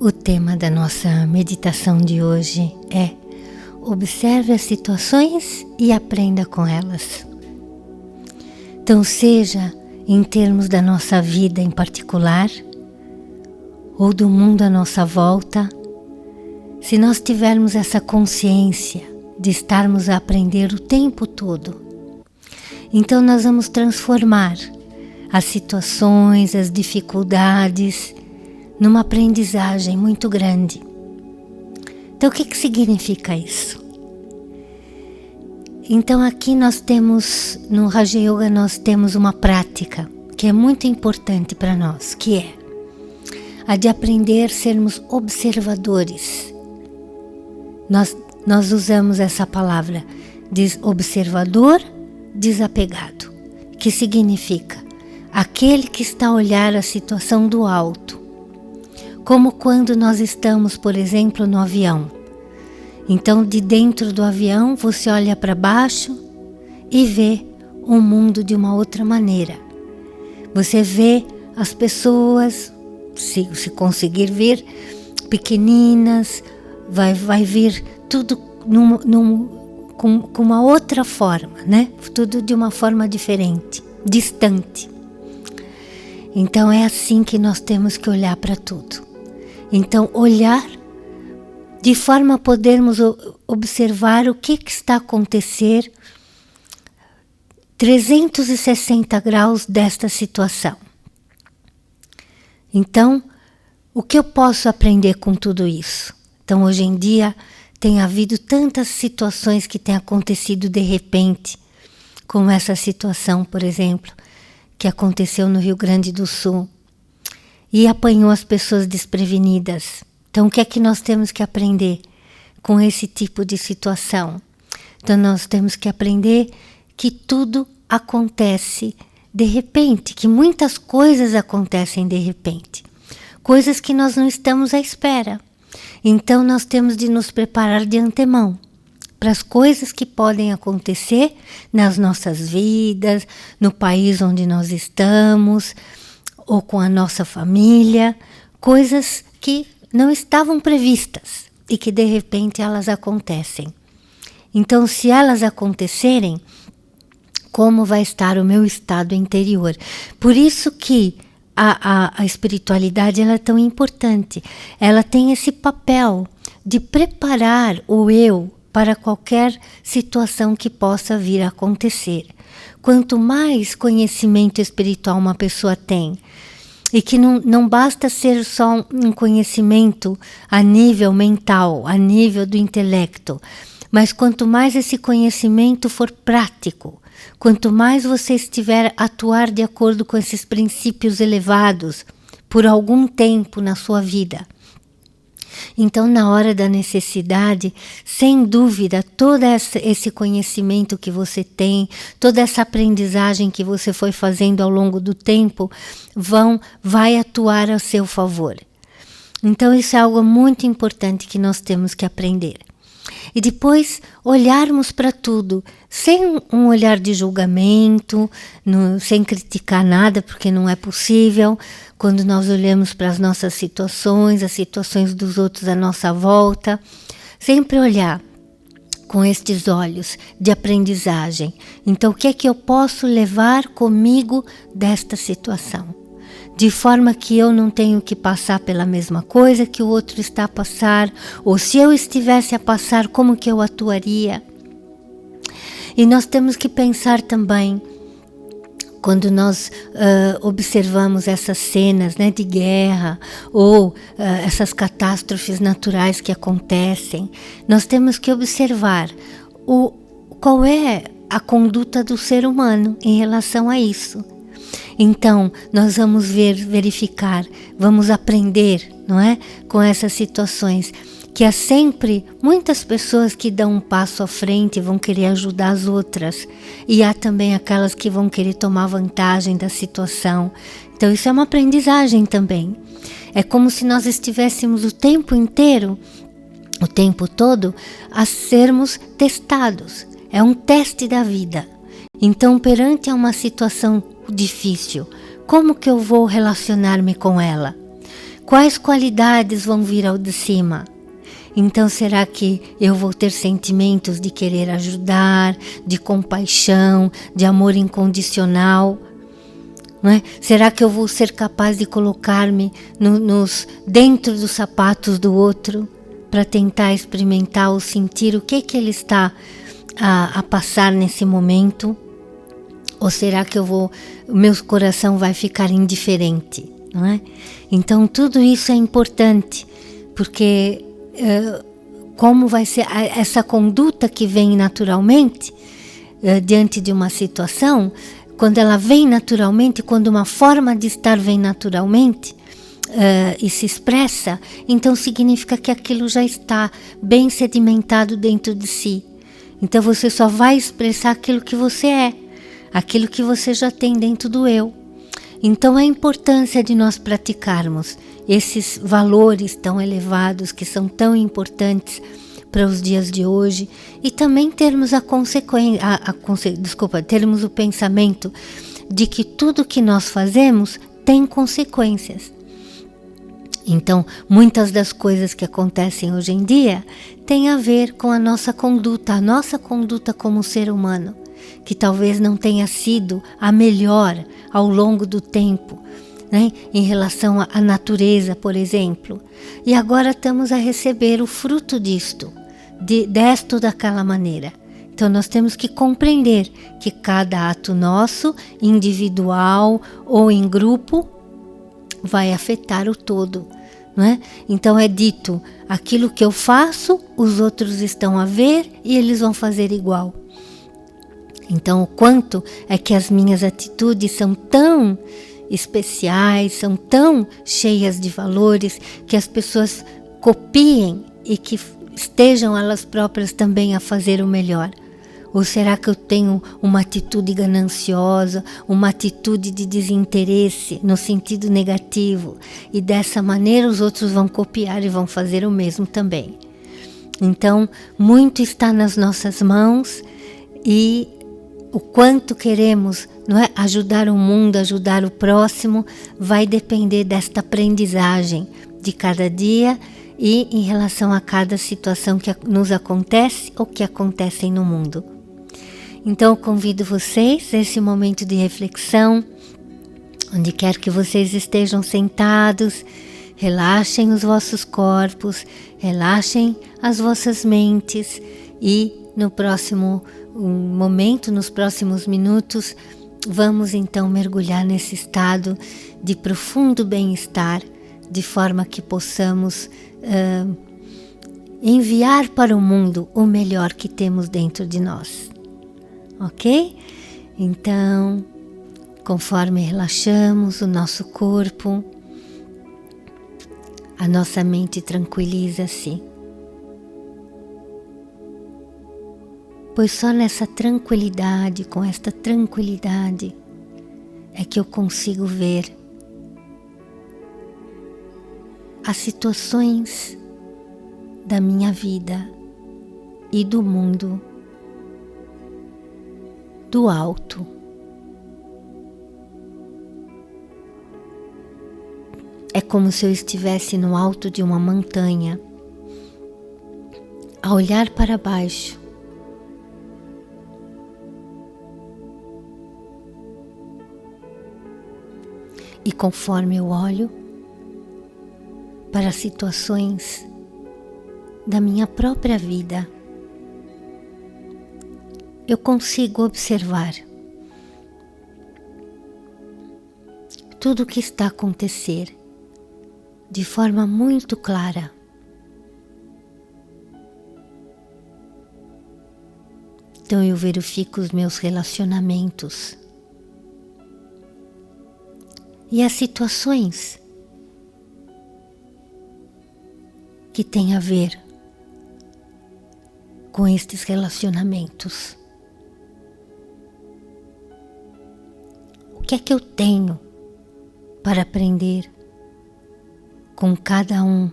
O tema da nossa meditação de hoje é: observe as situações e aprenda com elas. Então, seja em termos da nossa vida em particular, ou do mundo à nossa volta, se nós tivermos essa consciência de estarmos a aprender o tempo todo, então nós vamos transformar as situações, as dificuldades, numa aprendizagem muito grande. Então, o que significa isso? Então, aqui nós temos, no Raja Yoga, nós temos uma prática que é muito importante para nós, que é a de aprender a sermos observadores. Nós usamos essa palavra, observador desapegado, que significa aquele que está a olhar a situação do alto. Como quando nós estamos, por exemplo, no avião. Então, de dentro do avião, você olha para baixo e vê o mundo de uma outra maneira. Você vê as pessoas, se conseguir ver, pequeninas, vai vir tudo com uma outra forma, né? Tudo de uma forma diferente, distante. Então, é assim que nós temos que olhar para tudo. Então, olhar de forma a podermos observar o que está a acontecer 360 graus desta situação. Então, o que eu posso aprender com tudo isso? Então, hoje em dia, tem havido tantas situações que têm acontecido de repente, como essa situação, por exemplo, que aconteceu no Rio Grande do Sul, e apanhou as pessoas desprevenidas. Então, o que é que nós temos que aprender com esse tipo de situação? Então, nós temos que aprender que tudo acontece de repente, que muitas coisas acontecem de repente, coisas que nós não estamos à espera. Então, nós temos de nos preparar de antemão para as coisas que podem acontecer nas nossas vidas, no país onde nós estamos, ou com a nossa família, coisas que não estavam previstas e que de repente elas acontecem. Então, se elas acontecerem, como vai estar o meu estado interior? Por isso que a espiritualidade ela é tão importante. Ela tem esse papel de preparar o eu para qualquer situação que possa vir a acontecer. Quanto mais conhecimento espiritual uma pessoa tem, e que não basta ser só um conhecimento a nível mental, a nível do intelecto, mas quanto mais esse conhecimento for prático, quanto mais você estiver a atuar de acordo com esses princípios elevados por algum tempo na sua vida, então, na hora da necessidade, sem dúvida, todo esse conhecimento que você tem, toda essa aprendizagem que você foi fazendo ao longo do tempo, vai atuar a seu favor. Então, isso é algo muito importante que nós temos que aprender. E depois, olharmos para tudo, sem um olhar de julgamento, sem criticar nada, porque não é possível. Quando nós olhamos para as nossas situações, as situações dos outros à nossa volta, sempre olhar com estes olhos de aprendizagem. Então, o que é que eu posso levar comigo desta situação? De forma que eu não tenho que passar pela mesma coisa que o outro está a passar, ou se eu estivesse a passar, como que eu atuaria? E nós temos que pensar também, quando nós observamos essas cenas, né, de guerra ou essas catástrofes naturais que acontecem, nós temos que observar qual é a conduta do ser humano em relação a isso. Então, nós vamos verificar, vamos aprender, não é, com essas situações, que há sempre muitas pessoas que dão um passo à frente e vão querer ajudar as outras, e há também aquelas que vão querer tomar vantagem da situação. Então, isso é uma aprendizagem também. É como se nós estivéssemos o tempo inteiro, o tempo todo, a sermos testados. É um teste da vida. Então, perante a uma situação difícil, como que eu vou relacionar-me com ela? quais qualidades vão vir ao de cima? Então será que eu vou ter sentimentos de querer ajudar, de compaixão, de amor incondicional? Não é? Será que eu vou ser capaz de colocar-me dentro dos sapatos do outro para tentar experimentar ou sentir o que ele está a passar nesse momento? Ou será que o meu coração vai ficar indiferente? Não é? Então tudo isso é importante, porque como vai ser essa conduta que vem naturalmente diante de uma situação, quando ela vem naturalmente, quando uma forma de estar vem naturalmente e se expressa, então significa que aquilo já está bem sedimentado dentro de si. Então você só vai expressar aquilo que você é, aquilo que você já tem dentro do eu. Então a importância de nós praticarmos esses valores tão elevados que são tão importantes para os dias de hoje, e também termos termos o pensamento de que tudo que nós fazemos tem consequências. Então, muitas das coisas que acontecem hoje em dia têm a ver com a nossa conduta como ser humano, que talvez não tenha sido a melhor ao longo do tempo, né? Em relação à natureza, por exemplo. E agora estamos a receber o fruto disto, desta ou daquela maneira. Então nós temos que compreender que cada ato nosso, individual ou em grupo, vai afetar o todo, não é? Então é dito, aquilo que eu faço, os outros estão a ver e eles vão fazer igual. Então o quanto é que as minhas atitudes são tão especiais, são tão cheias de valores, que as pessoas copiem e que estejam elas próprias também a fazer o melhor. Ou será que eu tenho uma atitude gananciosa, uma atitude de desinteresse no sentido negativo, e dessa maneira os outros vão copiar e vão fazer o mesmo também? Então, muito está nas nossas mãos, e o quanto queremos, não é, ajudar o mundo, ajudar o próximo, vai depender desta aprendizagem de cada dia e em relação a cada situação que nos acontece ou que acontecem no mundo. Então eu convido vocês a esse momento de reflexão, onde quer que vocês estejam sentados, relaxem os vossos corpos, relaxem as vossas mentes, e no próximo momento, nos próximos minutos, vamos então mergulhar nesse estado de profundo bem-estar, de forma que possamos enviar para o mundo o melhor que temos dentro de nós. Ok? Então, conforme relaxamos o nosso corpo, a nossa mente tranquiliza-se. Pois só nessa tranquilidade, com esta tranquilidade, é que eu consigo ver as situações da minha vida e do mundo do alto. É como se eu estivesse no alto de uma montanha, a olhar para baixo. E conforme eu olho para as situações da minha própria vida, eu consigo observar tudo o que está a acontecer de forma muito clara. Então eu verifico os meus relacionamentos e as situações que têm a ver com estes relacionamentos. O que é que eu tenho para aprender com cada um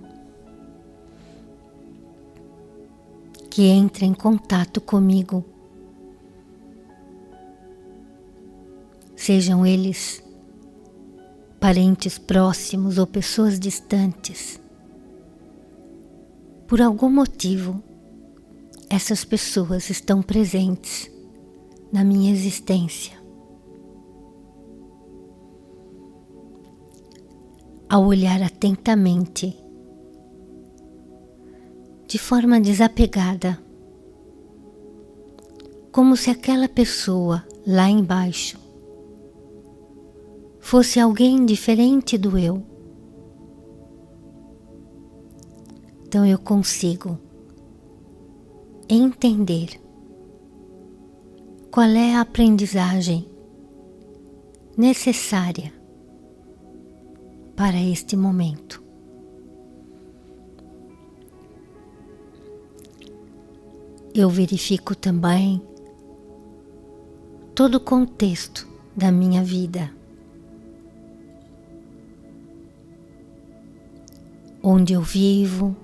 que entra em contato comigo? Sejam eles parentes próximos ou pessoas distantes. Por algum motivo, essas pessoas estão presentes na minha existência. Ao olhar atentamente, de forma desapegada, como se aquela pessoa lá embaixo fosse alguém diferente do eu, então eu consigo entender qual é a aprendizagem necessária para este momento. Eu verifico também todo o contexto da minha vida, onde eu vivo,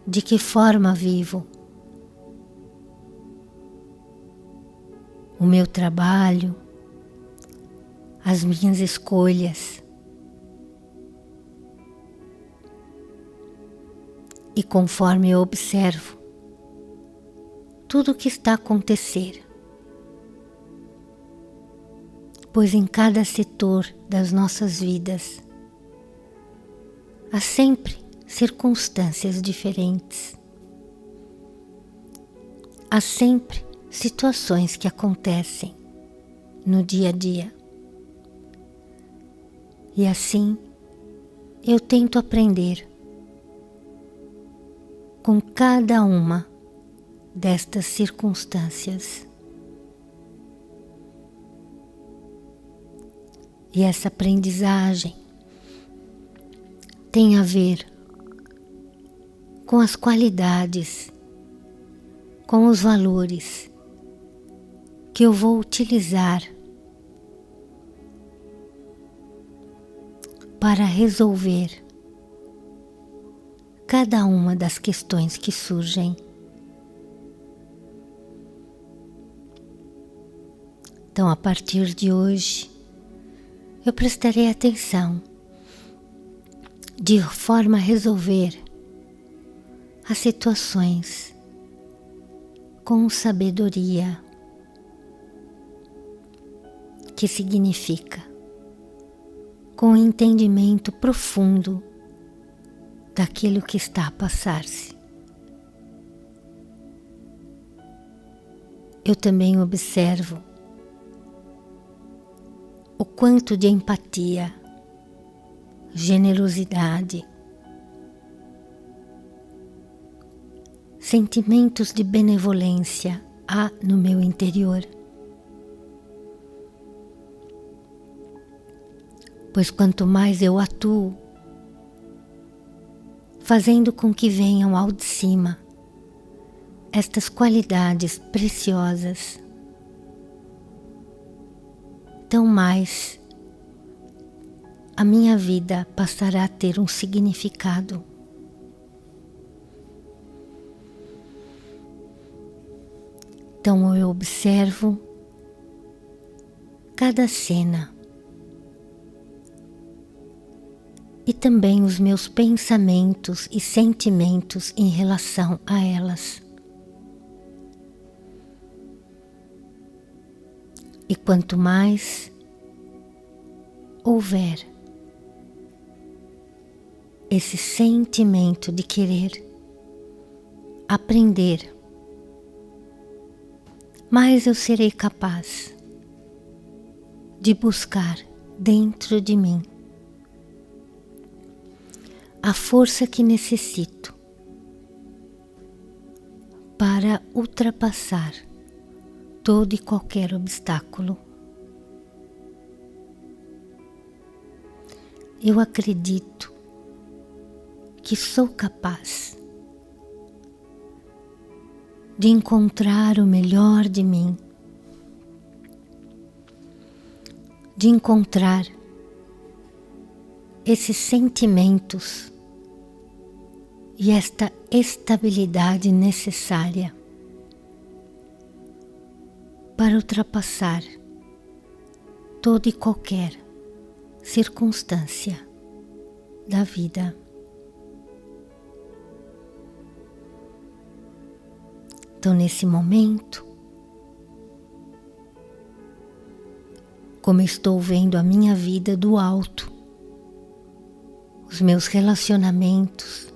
de que forma vivo, o meu trabalho, as minhas escolhas. E conforme eu observo tudo o que está a acontecer, pois em cada setor das nossas vidas há sempre circunstâncias diferentes, há sempre situações que acontecem no dia a dia. E assim eu tento aprender com cada uma destas circunstâncias. E essa aprendizagem tem a ver com as qualidades, com os valores que eu vou utilizar para resolver cada uma das questões que surgem. Então, a partir de hoje, eu prestarei atenção de forma a resolver as situações com sabedoria, que significa com entendimento profundo daquilo que está a passar-se. Eu também observo o quanto de empatia, generosidade, sentimentos de benevolência há no meu interior. Pois quanto mais eu atuo, fazendo com que venham ao de cima estas qualidades preciosas, tão mais a minha vida passará a ter um significado. Então eu observo cada cena e também os meus pensamentos e sentimentos em relação a elas. E quanto mais houver esse sentimento de querer aprender, mais eu serei capaz de buscar dentro de mim a força que necessito para ultrapassar todo e qualquer obstáculo. Eu acredito que sou capaz de encontrar o melhor de mim, de encontrar esses sentimentos e esta estabilidade necessária para ultrapassar todo e qualquer circunstância da vida. Então, nesse momento, como estou vendo a minha vida do alto, os meus relacionamentos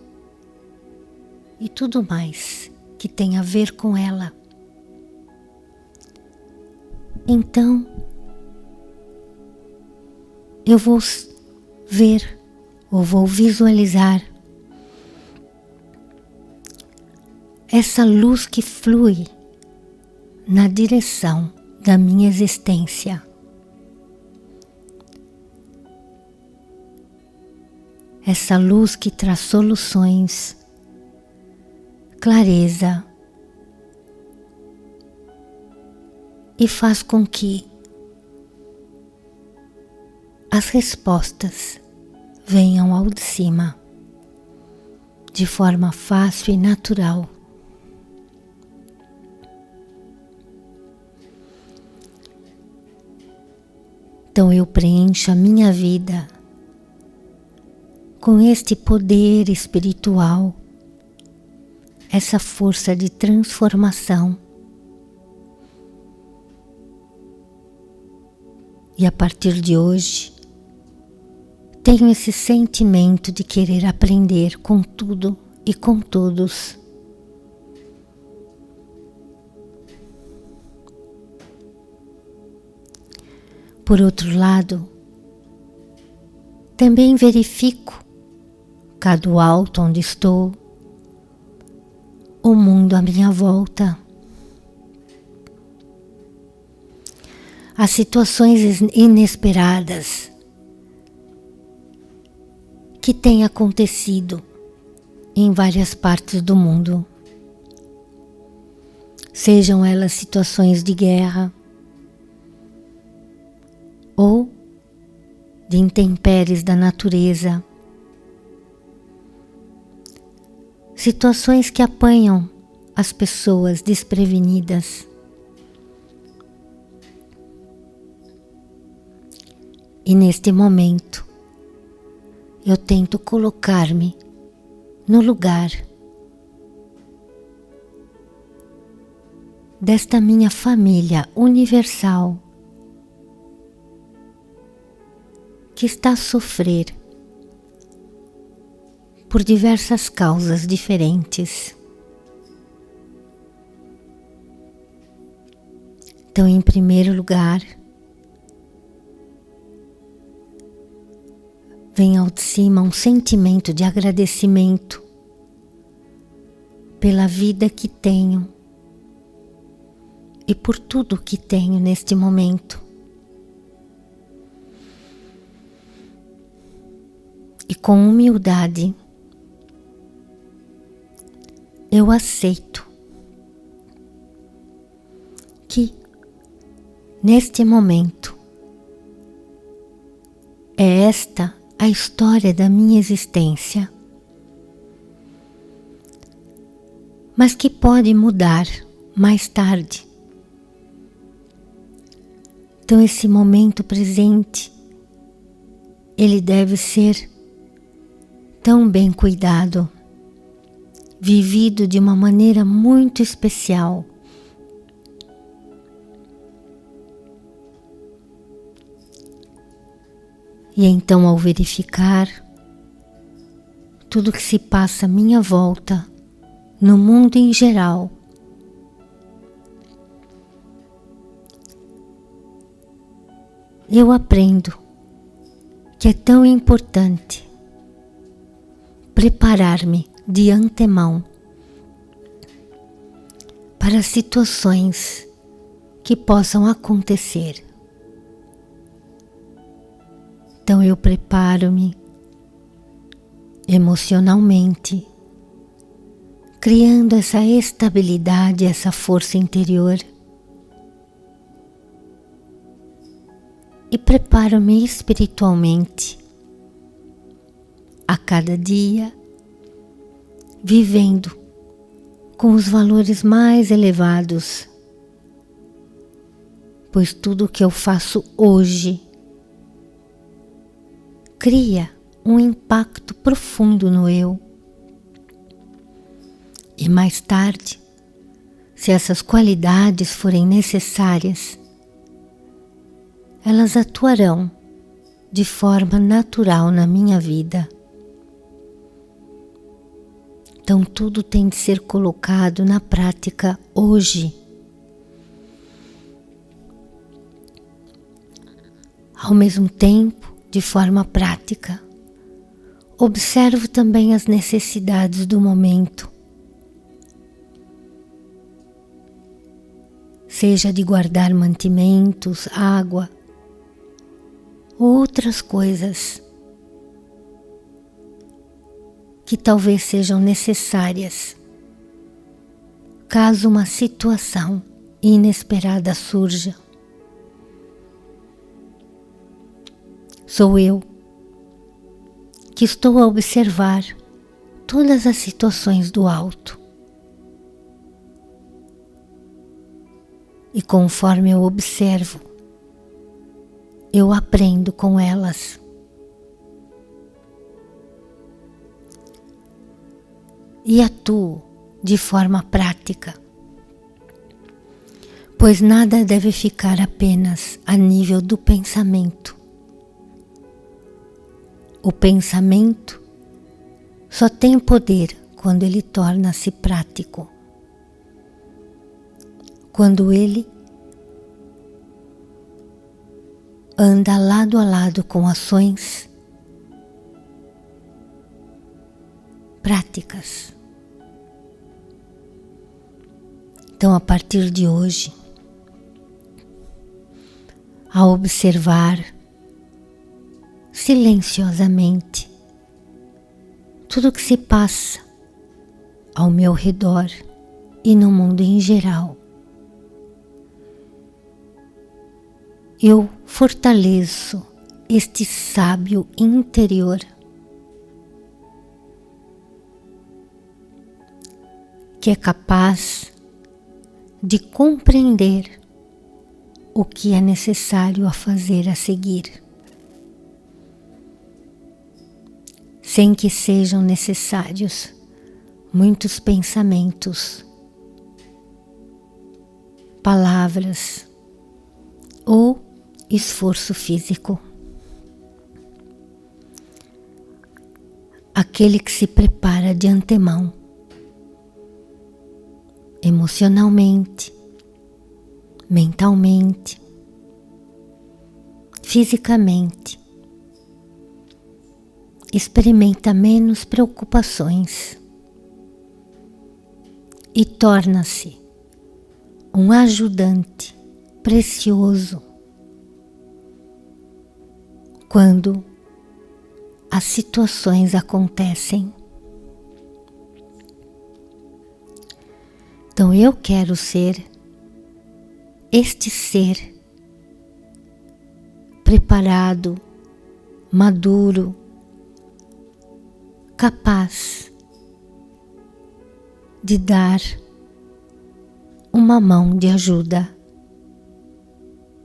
e tudo mais que tem a ver com ela. Então, eu vou ver ou vou visualizar essa luz que flui na direção da minha existência. Essa luz que traz soluções, clareza e faz com que as respostas venham ao de cima de forma fácil e natural. Então eu preencho a minha vida com este poder espiritual, essa força de transformação. E a partir de hoje, tenho esse sentimento de querer aprender com tudo e com todos. Por outro lado, também verifico, cá do alto onde estou, o mundo à minha volta. As situações inesperadas que têm acontecido em várias partes do mundo, sejam elas situações de guerra ou de intempéries da natureza, situações que apanham as pessoas desprevenidas. E neste momento, eu tento colocar-me no lugar desta minha família universal que está a sofrer por diversas causas diferentes. Então, em primeiro lugar, vem ao de cima um sentimento de agradecimento pela vida que tenho e por tudo que tenho neste momento. E com humildade, eu aceito que neste momento é esta a história da minha existência, mas que pode mudar mais tarde. Então esse momento presente, ele deve ser tão bem cuidado, vivido de uma maneira muito especial. E então, ao verificar tudo que se passa à minha volta, no mundo em geral, eu aprendo que é tão importante preparar-me de antemão para situações que possam acontecer. Então eu preparo-me emocionalmente, criando essa estabilidade, essa força interior, e preparo-me espiritualmente a cada dia, vivendo com os valores mais elevados, pois tudo o que eu faço hoje cria um impacto profundo no eu. E mais tarde, se essas qualidades forem necessárias, elas atuarão de forma natural na minha vida. Então tudo tem de ser colocado na prática hoje. Ao mesmo tempo, de forma prática, observo também as necessidades do momento. Seja de guardar mantimentos, água, ou outras coisas que talvez sejam necessárias caso uma situação inesperada surja. Sou eu que estou a observar todas as situações do alto. E conforme eu observo, eu aprendo com elas. E atuo de forma prática, pois nada deve ficar apenas a nível do pensamento. O pensamento só tem poder quando ele torna-se prático. Quando ele anda lado a lado com ações práticas. Então, a partir de hoje, ao observar silenciosamente tudo o que se passa ao meu redor e no mundo em geral, eu fortaleço este sábio interior que é capaz de compreender o que é necessário a fazer a seguir, sem que sejam necessários muitos pensamentos, palavras ou esforço físico. Aquele que se prepara de antemão, emocionalmente, mentalmente, fisicamente, experimenta menos preocupações e torna-se um ajudante precioso quando as situações acontecem. Então eu quero ser este ser preparado, maduro, capaz de dar uma mão de ajuda,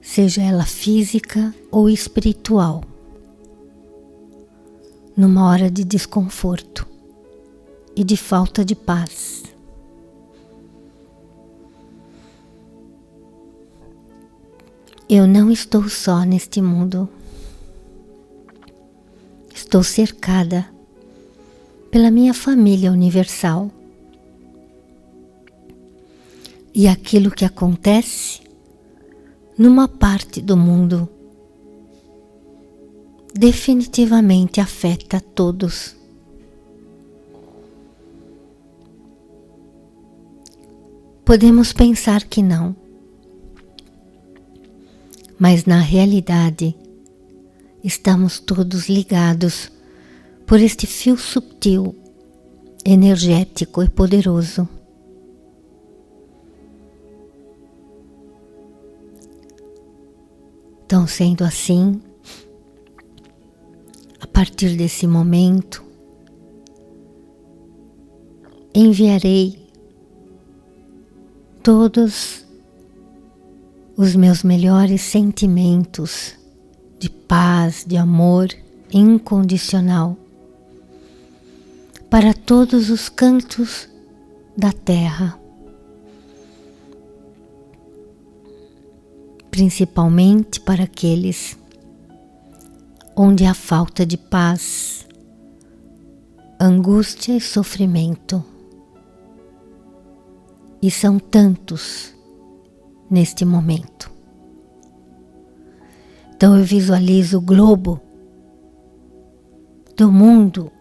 seja ela física ou espiritual, numa hora de desconforto e de falta de paz. Eu não estou só neste mundo. Estou cercada pela minha família universal. E aquilo que acontece numa parte do mundo definitivamente afeta todos. Podemos pensar que não, mas na realidade estamos todos ligados por este fio subtil, energético e poderoso. Então, sendo assim, a partir desse momento, enviarei todos os meus melhores sentimentos de paz, de amor incondicional para todos os cantos da Terra, principalmente para aqueles onde há falta de paz, angústia e sofrimento. E são tantos neste momento. Então eu visualizo o globo do mundo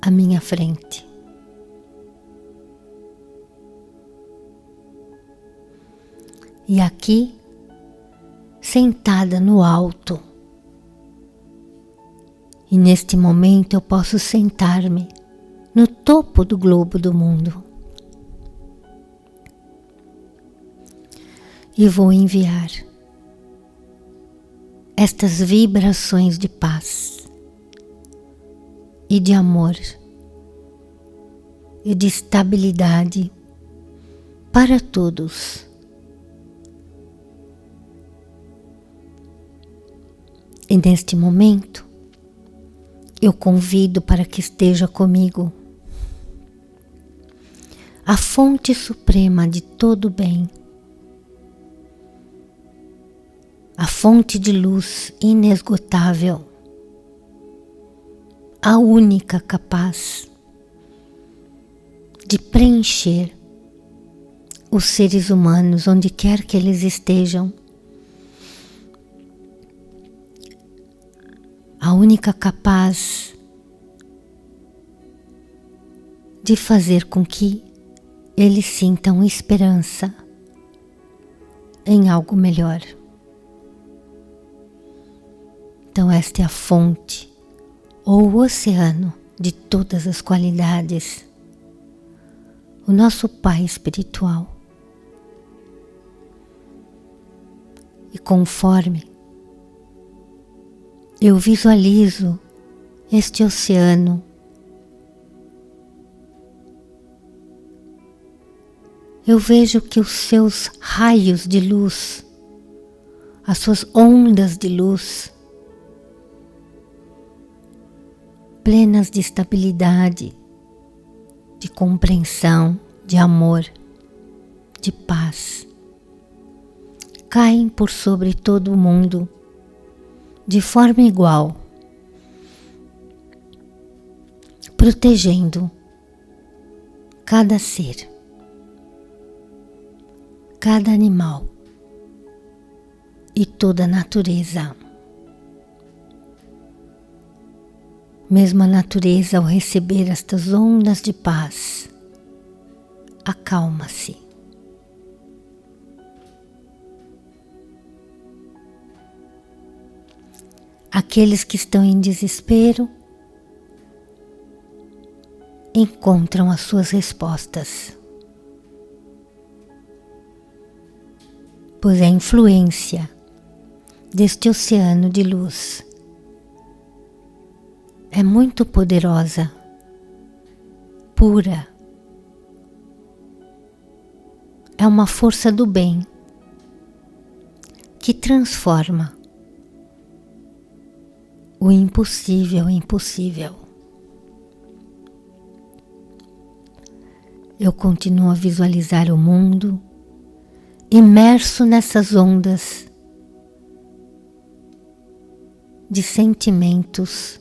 à minha frente. E aqui, sentada no alto, e neste momento eu posso sentar-me no topo do globo do mundo e vou enviar estas vibrações de paz e de amor e de estabilidade para todos. E neste momento, eu convido para que esteja comigo a fonte suprema de todo bem, a fonte de luz inesgotável, a única capaz de preencher os seres humanos onde quer que eles estejam, a única capaz de fazer com que eles sintam esperança em algo melhor. Então esta é a fonte ou o oceano de todas as qualidades, o nosso Pai espiritual. E conforme eu visualizo este oceano, eu vejo que os seus raios de luz, as suas ondas de luz, plenas de estabilidade, de compreensão, de amor, de paz, caem por sobre todo o mundo de forma igual, protegendo cada ser, cada animal e toda a natureza. Mesmo a natureza, ao receber estas ondas de paz, acalma-se. Aqueles que estão em desespero encontram as suas respostas, pois a influência deste oceano de luz é muito poderosa, pura. É uma força do bem que transforma o impossível em possível. Eu continuo a visualizar o mundo imerso nessas ondas de sentimentos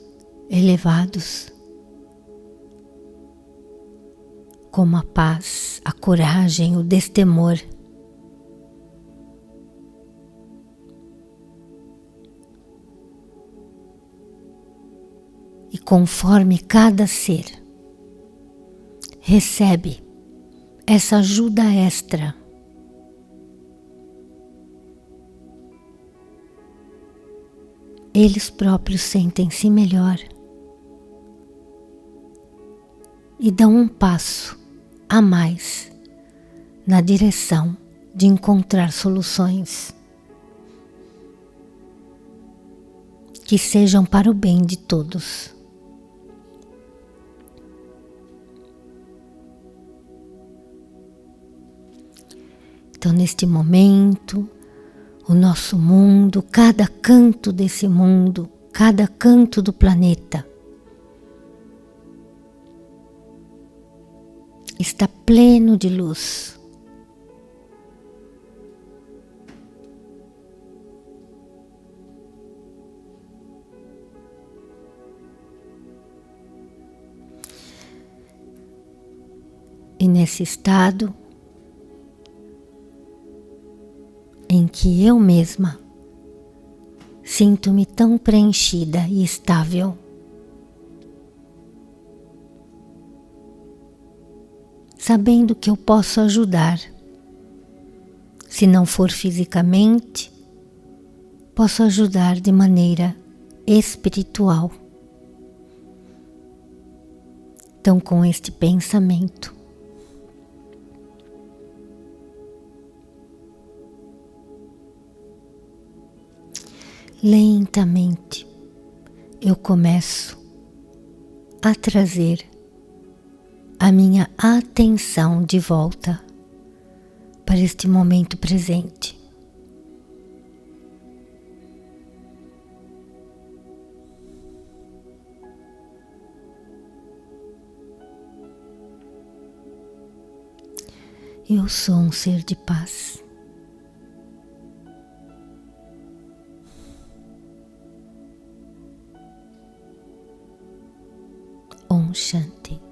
elevados, como a paz, a coragem, o destemor. E conforme cada ser recebe essa ajuda extra, eles próprios sentem-se melhor e dão um passo a mais na direção de encontrar soluções que sejam para o bem de todos. Então, neste momento, o nosso mundo, cada canto desse mundo cada canto do planeta está pleno de luz. E nesse estado em que eu mesma sinto-me tão preenchida e estável, sabendo que eu posso ajudar. Se não for fisicamente, posso ajudar de maneira espiritual. Então, com este pensamento, lentamente eu começo a trazer a minha atenção de volta para este momento presente. Eu sou um ser de paz. Om Shanti.